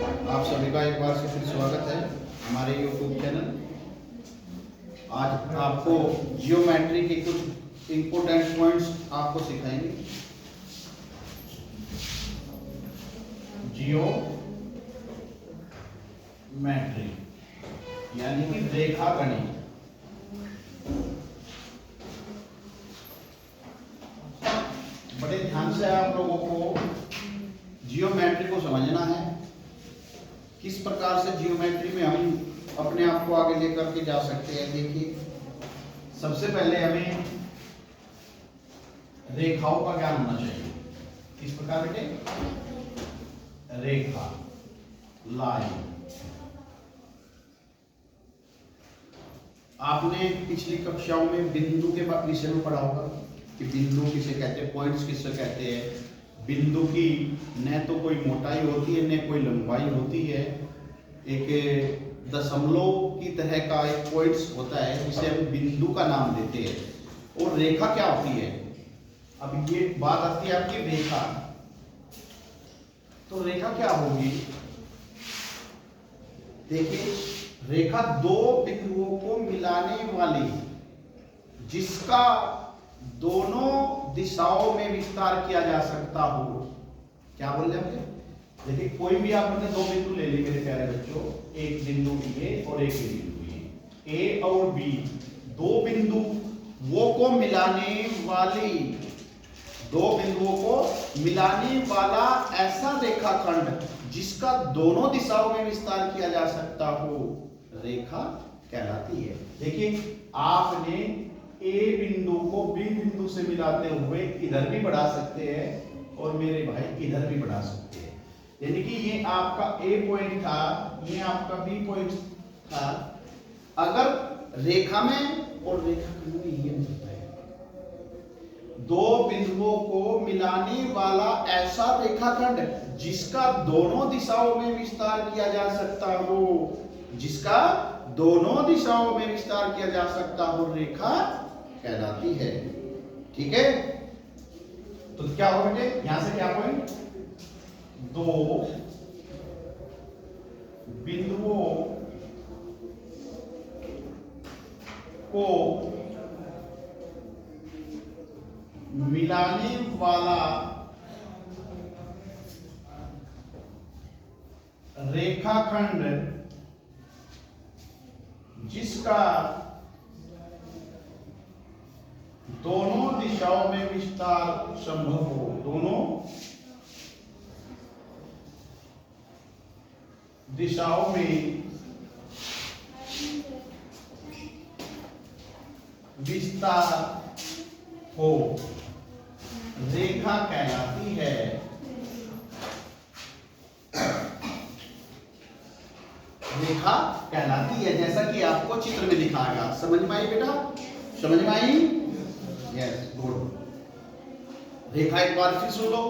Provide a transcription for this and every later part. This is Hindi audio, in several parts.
आप सभी का एक बार से फिर स्वागत है हमारे YouTube चैनल। आज आपको जियोमेट्री के कुछ इम्पोर्टेंट पॉइंट्स आपको सिखाएंगे। जियोमेट्री यानी कि रेखा गणित। बड़े ध्यान से आप लोगों को जियोमेट्री को समझना है। किस प्रकार से जियोमेट्री में हम अपने आप को आगे लेकर के जा सकते हैं। देखिए, सबसे पहले हमें रेखाओं का ज्ञान होना चाहिए। किस प्रकार बेटे? रेखा, लाइन। आपने पिछली कक्षाओं में बिंदु के विषय में पढ़ा होगा कि बिंदु किसे कहते हैं, पॉइंट्स किसे कहते हैं। बिंदु की न तो कोई मोटाई होती है न कोई लंबाई होती है। एक दशमलव की तरह का एक पॉइंट्स होता है जिसे हम बिंदु का नाम देते हैं। और रेखा क्या होती है? अब ये बात आती है आपकी रेखा। तो रेखा क्या होगी? देखिए, रेखा दो बिंदुओं को मिलाने वाली जिसका दोनों दिशाओं में विस्तार किया जा सकता हो। क्या बोल रहे हैं? देखिए, कोई भी आपने दो बिंदु ले ली मेरे प्यारे बच्चों, एक बिंदु ए और एक बिंदु ए और बी, दो बिंदु वो को मिलाने वाली, दो बिंदुओं को मिलाने वाला ऐसा रेखाखंड जिसका दोनों दिशाओं में विस्तार किया जा सकता हो, रेखा कहलाती है। देखिए, आपने ए बिंदु को बी बिंदु से मिलाते हुए इधर भी बढ़ा सकते हैं और मेरे भाई इधर भी बढ़ा सकते हैं। यानी कि ये आपका ए पॉइंट था, ये आपका बी पॉइंट था। अगर रेखा में और रेखाखंड में ये होता है, दो बिंदुओं को मिलाने वाला ऐसा रेखाखंड जिसका दोनों दिशाओं में विस्तार किया जा सकता हो, जिसका दोनों दिशाओं में विस्तार किया जा सकता हो, रेखा कहलाती है। ठीक है, तो क्या हो बेटे? यहां से क्या पॉइंट? दो बिंदुओं को मिलाने वाला रेखाखंड जिसका दोनों दिशाओं में विस्तार संभव हो, दोनों दिशाओं में विस्तार हो, रेखा कहलाती है। रेखा कहलाती है, जैसा कि आपको चित्र में दिखाएगा। समझ में आई बेटा? समझ में आई? Yes, good. रेखा एक बार फिर सुन लो।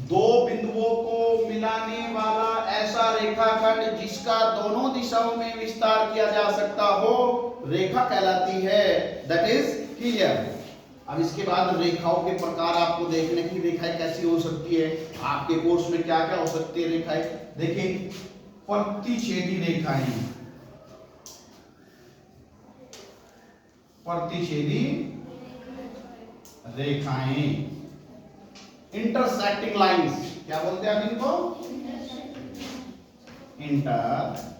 दो बिंदुओं को मिलाने वाला ऐसा रेखाखंड जिसका दोनों दिशाओं में विस्तार किया जा सकता हो, रेखा कहलाती है। That is clear. अब इसके बाद रेखाओं के प्रकार आपको देखने की, रेखाएं कैसी हो सकती है, आपके कोर्स में क्या क्या हो सकती है रेखाएं। देखिए, प्रतिच्छेदी रेखाएं, प्रतिच्छेदी रेखाएं, इंटरसेक्टिंग लाइंस, क्या बोलते हैं आप इनको? Intersecting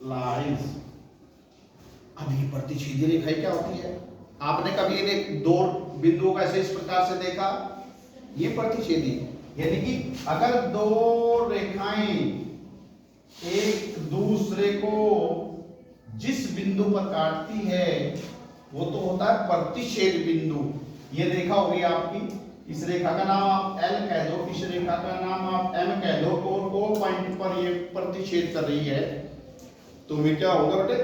lines. अब ये प्रतिच्छेदी रेखाएं क्या होती है? आपने कभी दो बिंदुओं को ऐसे इस प्रकार से देखा? ये प्रतिच्छेदी, यानी कि अगर दो रेखाएं एक दूसरे को जिस बिंदु पर काटती है वो तो होता है प्रतिच्छेद बिंदु। ये रेखा होगी आपकी, इस रेखा का नाम आप L कह दो, इस रेखा का नाम आप M कह दो, और दो पॉइंट पर ये प्रतिच्छेद कर रही है, तो ये क्या होगा बेटे?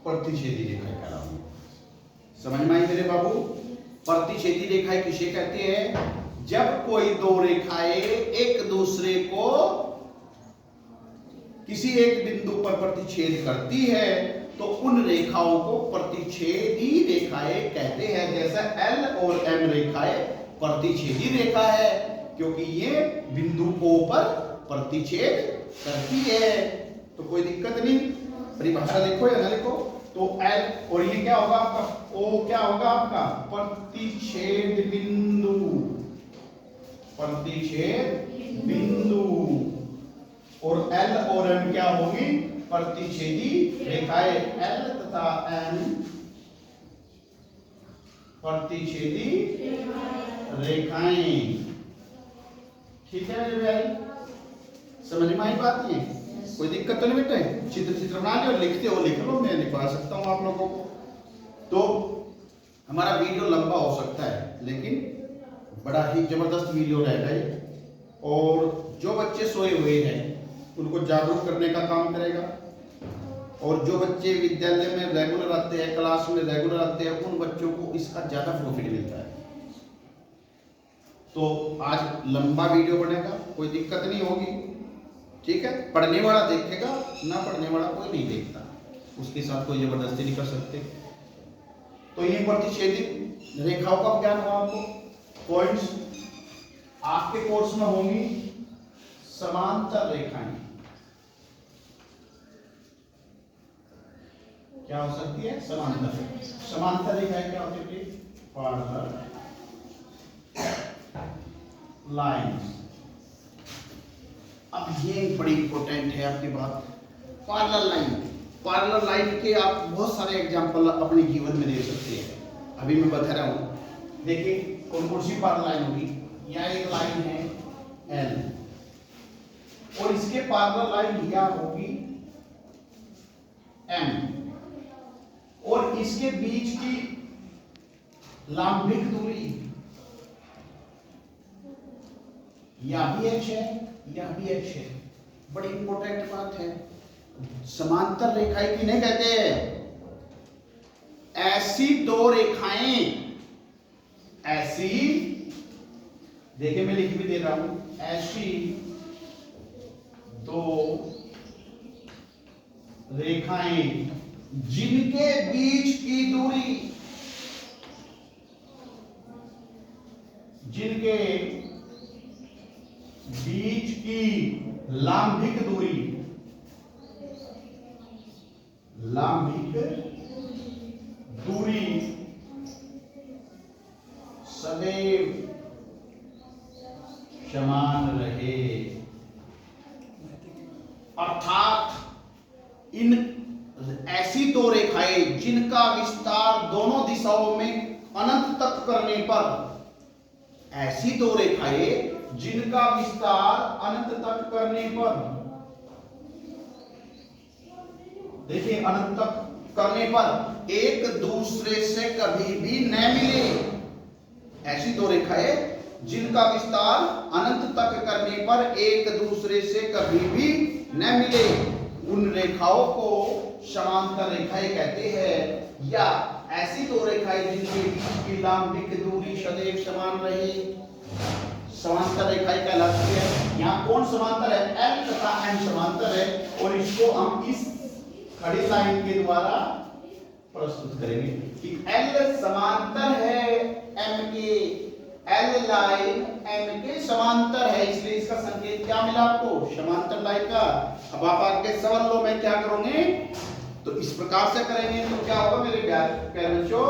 प्रतिच्छेदी रेखा कहलाती है। समझ में आई मेरे बाबू? प्रतिच्छेदी रेखाएं किसे कहते हैं? जब कोई दो रेखाएं एक दूसरे को किसी एक बिंदु पर प्रतिच्छेद करती है तो उन रेखाओं को प्रतिच्छेदी रेखाएं कहते हैं। जैसे L और M रेखाएं प्रतिच्छेदी रेखा है, क्योंकि ये बिंदु O पर प्रतिच्छेद करती है। तो कोई दिक्कत नहीं, परिभाषा लिखो या ना लिखो। तो L और ये क्या होगा आपका O, क्या होगा आपका प्रतिच्छेद बिंदु, प्रतिच्छेद बिंदु। और L और M क्या होगी, प्रतिच्छेदी रेखाएं। L तथा M प्रतिच्छेदी रेखाएं। ठीक है मेरे भाई, समझ में आई बात? ये कोई दिक्कत तो नहीं बेटे? चित्र बना लियो, लिखते हो लिख लो, मैं लिखवा सकता हूँ आप लोगों को। तो हमारा वीडियो लंबा हो सकता है लेकिन बड़ा ही जबरदस्त वीडियो रहेगा ये, और जो बच्चे सोए हुए हैं उनको जागरूक करने का काम करेगा, और जो बच्चे विद्यालय में रेगुलर आते हैं, क्लास में रेगुलर आते हैं, उन बच्चों को इसका ज्यादा प्रॉफिट मिलता है। तो आज लंबा वीडियो बनेगा, कोई दिक्कत नहीं होगी, ठीक है? पढ़ने वाला देखेगा, ना पढ़ने वाला कोई नहीं देखता, उसके साथ कोई जबरदस्ती नहीं कर सकते। तो ये प्रतिच्छेदी रेखाओं का ज्ञान हुआ आपको। पॉइंट्स आपके कोर्स में होंगी समांतर रेखाएं। क्या हो सकती है? समांतर रेखाएं क्या होती है? Parallel lines. अब ये बड़ी इंपॉर्टेंट है आपकी बात, पैरेलल लाइन। पैरेलल लाइन के आप बहुत सारे एग्जांपल अपने जीवन में दे सकते हैं। अभी मैं बता रहा हूं, देखिए कौन कौन सी पैरेलल लाइन होगी। यह एक लाइन है L, और इसके पैरेलल लाइन क्या होगी M, और इसके बीच की लंबिक दूरी या भी h है या भी h है। बड़ी इंपॉर्टेंट बात है। समांतर रेखाएं किन्हें कहते हैं? ऐसी दो रेखाएं, ऐसी, देखिए मैं लिख भी दे रहा हूं, ऐसी दो रेखाएं जिनके बीच की दूरी, जिनके बीच की लंबिक दूरी, लंबिक दूरी सदैव समान रहे। अर्थात इन ऐसी दो रेखाएं जिनका विस्तार दोनों दिशाओं में अनंत तक करने पर, ऐसी दो रेखाएं जिनका विस्तार अनंत तक करने पर, देखिए अनंत तक करने पर एक दूसरे से कभी भी न मिले। ऐसी दो रेखाएं जिनका विस्तार अनंत तक करने पर एक दूसरे से कभी भी न मिले, उन रेखाओं को समांतर रेखाएं कहते हैं। या ऐसी दो रेखाएं जिनके बीच की लंबिक दूरी सदैव समान रहे, समांतर रेखाएं कहलाती है। यहाँ कौन समांतर है? L तथा M समांतर है, और इसको हम इस खड़ी लाइन के द्वारा प्रस्तुत करेंगे कि L समांतर है M के, L लाइन M के समांतर है, इसलिए इसका संकेत क्या मिला आपको? समांतर लाइन का। अब आप आगे सवालों में क्या करोगे? तो इस प्रकार से करेंगे तो क्या होगा मेरे प्यारे बच्चों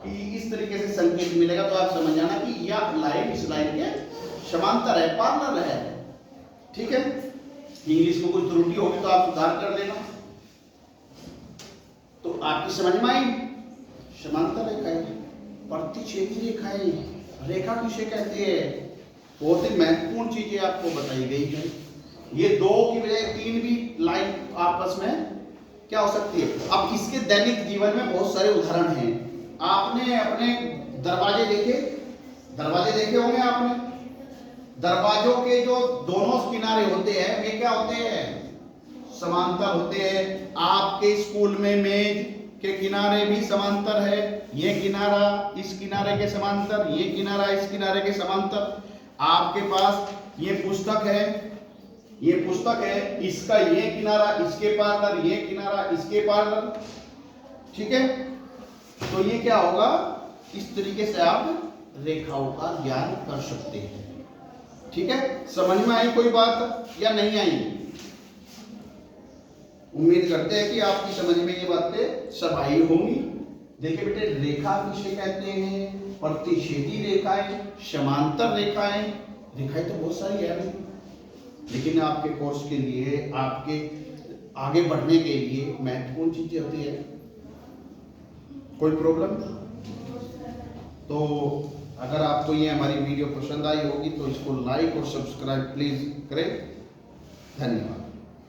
कि इस तरीके से संकेत मिलेगा, तो आप समझ जाना कि यह लाइन इस लाइन के समांतर है, पैरेलल है। ठीक है? इंग्लिश में कोई त्रुटि होगी तो आप सुधार कर लेना। तो आपकी समझ में आई? समांतर रेखाएं, प्रतिच्छेदी रेखाएं, रेखा किसे कहते हैं? बहुत ही महत्वपूर्ण चीजें आपको बताई गई है। ये दो की बजाय तीन भी लाइन आपस में क्या हो सकती है। अब इसके दैनिक जीवन में बहुत सारे उदाहरण हैं। आपने अपने दरवाजे देखे होंगे आपने। दरवाजों के जो दोनों किनारे होते हैं वे क्या होते हैं? समांतर होते हैं। आपके स्कूल में मेज के किनारे भी समांतर है, ये किनारा इस किनारे के समांतर, ये किनारा इस किनारे के समांतर। आपके पास ये पुस्तक है, इसका ये किनारा इसके पैरेलल, ये किनारा इसके पैरेलल। ठीक है? तो ये क्या होगा? इस तरीके से आप रेखाओं का ज्ञान कर सकते हैं। ठीक है, समझ में आई कोई बात या नहीं आई? उम्मीद करते हैं कि आपकी समझ में ये बातें सब आई होंगी। देखिए बेटे, रेखा किसे कहते हैं? प्रतिच्छेदी रेखाएं, समांतर रेखाएं। रेखाएं तो बहुत सारी है भाई, लेकिन आपके कोर्स के लिए, आपके आगे बढ़ने के लिए महत्वपूर्ण चीजें होती है। कोई प्रॉब्लम? तो अगर आपको ये हमारी वीडियो पसंद आई होगी तो इसको लाइक और सब्सक्राइब प्लीज करें। धन्यवाद।